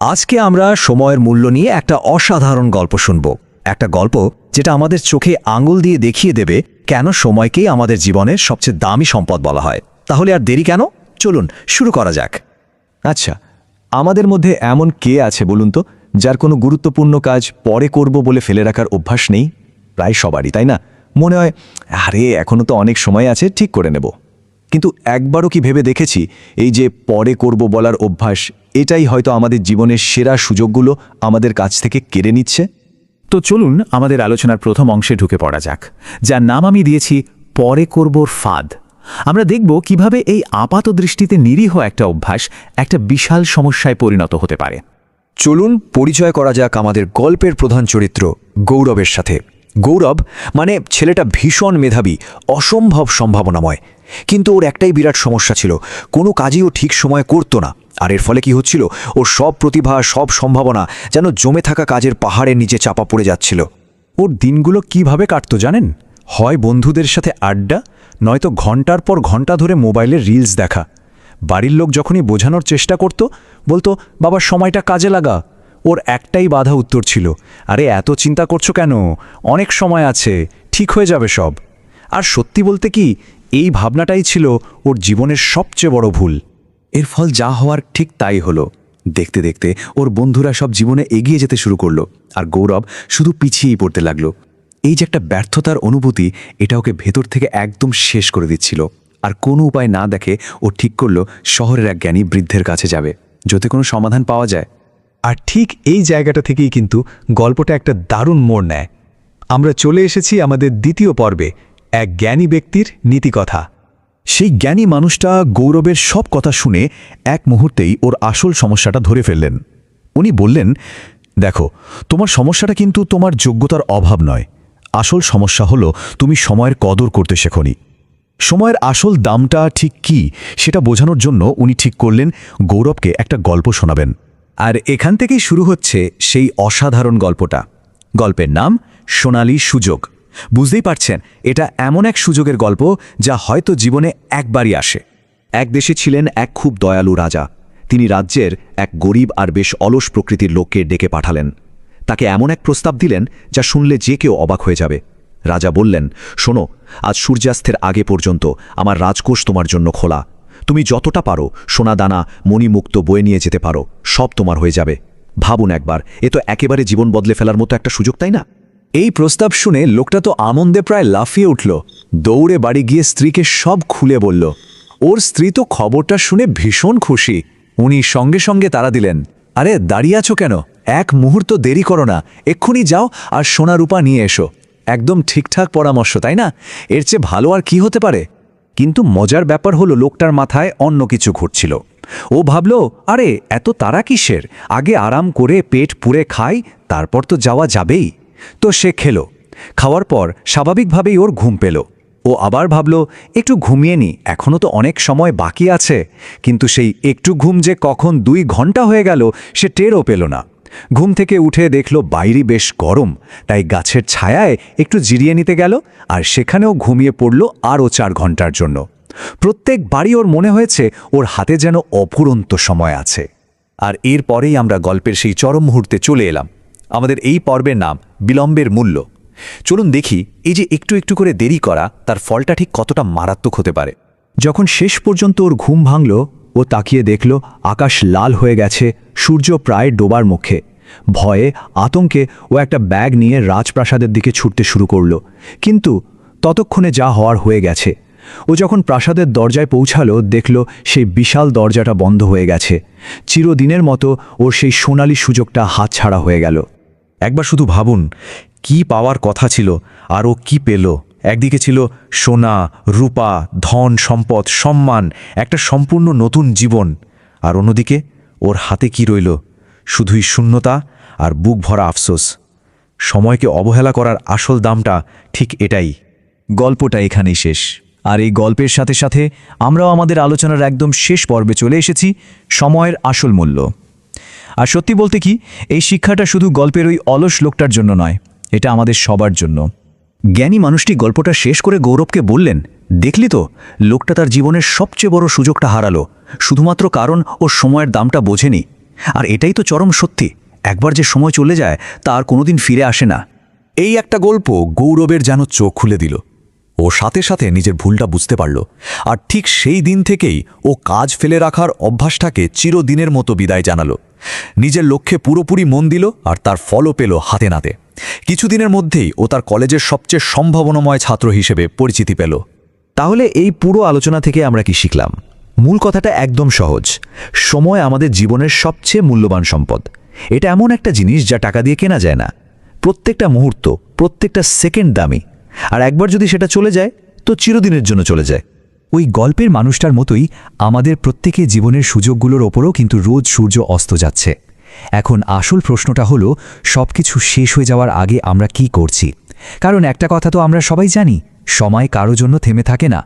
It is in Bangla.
আজকে আমরা সময়ের মূল্য নিয়ে একটা অসাধারণ গল্প শুনব। একটা গল্প যেটা আমাদের চোখে আঙুল দিয়ে দেখিয়ে দেবে কেন সময়কেই আমাদের জীবনের সবচেয়ে দামি সম্পদ বলা হয়। তাহলে আর দেরি কেন, চলুন শুরু করা যাক। আচ্ছা, আমাদের মধ্যে এমন কে আছে বলুন তো, যার কোনো গুরুত্বপূর্ণ কাজ পরে করব বলে ফেলে রাখার অভ্যাস নেই? প্রায় সবারই, তাই না? মনে হয় আরে এখনো তো অনেক সময় আছে, ঠিক করে নেব। কিন্তু একবারও কি ভেবে দেখেছি এই যে পরে করব বলার অভ্যাস, এটাই হয়তো আমাদের জীবনের সেরা সুযোগগুলো আমাদের কাছ থেকে কেড়ে নিচ্ছে? তো চলুন আমাদের আলোচনার প্রথম অংশে ঢুকে পড়া যাক, যার নাম আমি দিয়েছি পরে করবোর ফাঁদ। আমরা দেখব কিভাবে এই আপাত দৃষ্টিতে নিরীহ একটা অভ্যাস একটা বিশাল সমস্যায় পরিণত হতে পারে। চলুন পরিচয় করা যাক আমাদের গল্পের প্রধান চরিত্র গৌরবের সাথে। গৌরব মানে ছেলেটা ভীষণ মেধাবী, অসম্ভব সম্ভাবনাময়। কিন্তু ওর একটাই বিরাট সমস্যা ছিল, কোনো কাজই ও ঠিক সময়ে করতো না। আর এর ফলে কি হচ্ছিল, ওর সব প্রতিভা, সব সম্ভাবনা যেন জমে থাকা কাজের পাহাড়ের নিচে চাপা পড়ে যাচ্ছিল। ওর দিনগুলো কিভাবে কাটতো জানেন? হয় বন্ধুদের সাথে আড্ডা, নয়তো ঘন্টার পর ঘন্টা ধরে মোবাইলের রিলস দেখা। বাড়ির লোক যখনই বোঝানোর চেষ্টা করত, বলতো বাবার সময়টা কাজে লাগা। ওর একটাই বাধা উত্তর ছিল, আরে এত চিন্তা করছো কেন, অনেক সময় আছে, ঠিক হয়ে যাবে সব। আর সত্যি বলতে কি, এই ভাবনাটাই ছিল ওর জীবনের সবচেয়ে বড় ভুল। এর ফল যা হওয়ার ঠিক তাই হলো। দেখতে দেখতে ওর বন্ধুরা সব জীবনে এগিয়ে যেতে শুরু করলো, আর গৌরব শুধু পিছিয়েই পড়তে লাগলো। এই যে একটা ব্যর্থতার অনুভূতি, এটা ওকে ভেতর থেকে একদম শেষ করে দিচ্ছিল। আর কোনো উপায় না দেখে ও ঠিক করলো শহরের এক জ্ঞানী বৃদ্ধের কাছে যাবে, যাতে কোনো সমাধান পাওয়া যায়। আর ঠিক এই জায়গাটা থেকেই কিন্তু গল্পটা একটা দারুণ মোড় নেয়। আমরা চলে এসেছি আমাদের দ্বিতীয় পর্বে, এক জ্ঞানী ব্যক্তির নীতিকথা। সেই জ্ঞানী মানুষটা গৌরবের সব কথা শুনে এক মুহূর্তেই ওর আসল সমস্যাটা ধরে ফেললেন। উনি বললেন, দেখো, তোমার সমস্যাটা কিন্তু তোমার যোগ্যতার অভাব নয়। আসল সমস্যা হলো তুমি সময়ের কদর করতে শেখোনি। সময়ের আসল দামটা ঠিক কি সেটা বোঝানোর জন্য উনি ঠিক করলেন গৌরবকে একটা গল্প শোনাবেন। আর এখান থেকেই শুরু হচ্ছে সেই অসাধারণ গল্পটা। গল্পের নাম সোনালী সুযোগ। বুঝতেই পারছেন, এটা এমন এক সুযোগের গল্প যা হয়তো জীবনে একবারই আসে। এক দেশে ছিলেন এক খুব দয়ালু রাজা। তিনি রাজ্যের এক গরিব আর বেশ অলস প্রকৃতির লোককে ডেকে পাঠালেন। তাকে এমন এক প্রস্তাব দিলেন যা শুনলে যে কেউ অবাক হয়ে যাবে। রাজা বললেন, শোনো, আজ সূর্যাস্তের আগে পর্যন্ত আমার রাজকোষ তোমার জন্য খোলা। তুমি যতটা পারো সোনাদানা, মণিমুক্ত বয়ে নিয়ে যেতে পারো, সব তোমার হয়ে যাবে। ভাবুন একবার, এ তো একেবারে জীবন বদলে ফেলার মতো একটা সুযোগ, তাই না? এই প্রস্তাব শুনে লোকটা তো আনন্দে প্রায় লাফিয়ে উঠল। দৌড়ে বাড়ি গিয়ে স্ত্রীকে সব খুলে বলল। ওর স্ত্রী তো খবরটা শুনে ভীষণ খুশি। উনি সঙ্গে সঙ্গে তাড়া দিলেন, আরে দাঁড়িয়ে আছো কেন, এক মুহূর্ত দেরি করো না, এক্ষুনি যাও আর সোনা রূপা নিয়ে এসো। একদম ঠিকঠাক পরামর্শ, তাই না? এর চেয়ে ভালো আর কি হতে পারে? কিন্তু মজার ব্যাপার হলো লোকটার মাথায় অন্য কিছু ঘুরছিল। ও ভাবল, আরে এত তাড়া কিসের, আগে আরাম করে পেট পুড়ে খাই, তারপর তো যাওয়া যাবেই। তো সে খেলো। খাওয়ার পর স্বাভাবিকভাবেই ওর ঘুম পেল। ও আবার ভাবল, একটু ঘুমিয়ে নি, এখনও তো অনেক সময় বাকি আছে। কিন্তু সেই একটু ঘুম যে কখন 2 ঘন্টা হয়ে গেল সে টেরও পেল না। ঘুম থেকে উঠে দেখল বাইরে বেশ গরম, তাই গাছের ছায়ায় একটু জিরিয়ে নিতে গেল, আর সেখানেও ঘুমিয়ে পড়ল আরও 4 ঘন্টার জন্য। প্রত্যেকবারই ওর মনে হয়েছে ওর হাতে যেন অফুরন্ত সময় আছে। আর এরপরেই আমরা গল্পের সেই চরম মুহূর্তে চলে এলাম। আমাদের এই পর্বের নাম বিলম্বের মূল্য। চলুন দেখি এই যে একটু একটু করে দেরি করা, তার ফলটা ঠিক কতটা মারাত্মক হতে পারে। যখন শেষ পর্যন্ত ওর ঘুম ভাঙল, ও তাকিয়ে দেখল আকাশ লাল হয়ে গেছে, সূর্য প্রায় ডোবার মুখে। ভয়ে আতঙ্কে ও একটা ব্যাগ নিয়ে রাজপ্রাসাদের দিকে ছুটতে শুরু করল। কিন্তু ততক্ষণে যা হওয়ার হয়ে গেছে। ও যখন প্রাসাদের দরজায় পৌঁছালো, দেখল সেই বিশাল দরজাটা বন্ধ হয়ে গেছে। চিরদিনের মতো ওর সেই সোনালি সুযোগটা হাতছাড়া হয়ে গেল। একবার শুধু ভাবুন, কি পাওয়ার কথা ছিল আর ও কি পেল। একদিকে ছিল সোনা, রূপা, ধন, সম্পদ, সম্মান, একটা সম্পূর্ণ নতুন জীবন। আর অন্যদিকে ওর হাতে কি রইল? শুধুই শূন্যতা আর বুক ভরা আফসোস। সময়কে অবহেলা করার আসল দামটা ঠিক এটাই। গল্পটা এখানেই শেষ। আর এই গল্পের সাথে সাথে আমরাও আমাদের আলোচনার একদম শেষ পর্বে চলে এসেছি, সময়ের আসল মূল্য। আর সত্যি বলতে কি, এই শিক্ষাটা শুধু গল্পের ওই অলস লোকটার জন্য নয়, এটা আমাদের সবার জন্য। জ্ঞানী মানুষটি গল্পটা শেষ করে গৌরবকে বললেন, দেখলি তো, লোকটা তার জীবনের সবচেয়ে বড় সুযোগটা হারালো শুধুমাত্র কারণ ও সময়ের দামটা বোঝেনি। আর এটাই তো চরম সত্যি, একবার যে সময় চলে যায় তা আর কোনোদিন ফিরে আসে না। এই একটা গল্প গৌরবের যেন চোখ খুলে দিল। ও সাথে সাথে নিজের ভুলটা বুঝতে পারল, আর ঠিক সেই দিন থেকেই ও কাজ ফেলে রাখার অভ্যাসটাকে চিরদিনের মতো বিদায় জানালো। নিজের লক্ষ্যে পুরোপুরি মন দিল, আর তার ফলও পেল হাতে নাতে। কিছুদিনের মধ্যেই ও তার কলেজের সবচেয়ে সম্ভাবনাময় ছাত্র হিসেবে পরিচিতি পেল। তাহলে এই পুরো আলোচনা থেকে আমরা কি শিখলাম? মূল কথাটা একদম সহজ, সময় আমাদের জীবনের সবচেয়ে মূল্যবান সম্পদ। এটা এমন একটা জিনিস যা টাকা দিয়ে কেনা যায় না। প্রত্যেকটা মুহূর্ত, প্রত্যেকটা সেকেন্ড দামি, আর একবার যদি সেটা চলে যায় তো চিরদিনের জন্য চলে যায়। ওই গল্পের মানুষটার মতোই আমাদের প্রত্যেকের জীবনের সুযোগগুলোর ওপরও কিন্তু রোজ সূর্য অস্ত যাচ্ছে। এখন আসল প্রশ্নটা হলো, সবকিছু শেষ হয়ে যাওয়ার আগে আমরা কি করছি? কারণ একটা কথা তো আমরা সবাই জানি, সময় কারো জন্য থেমে থাকে না।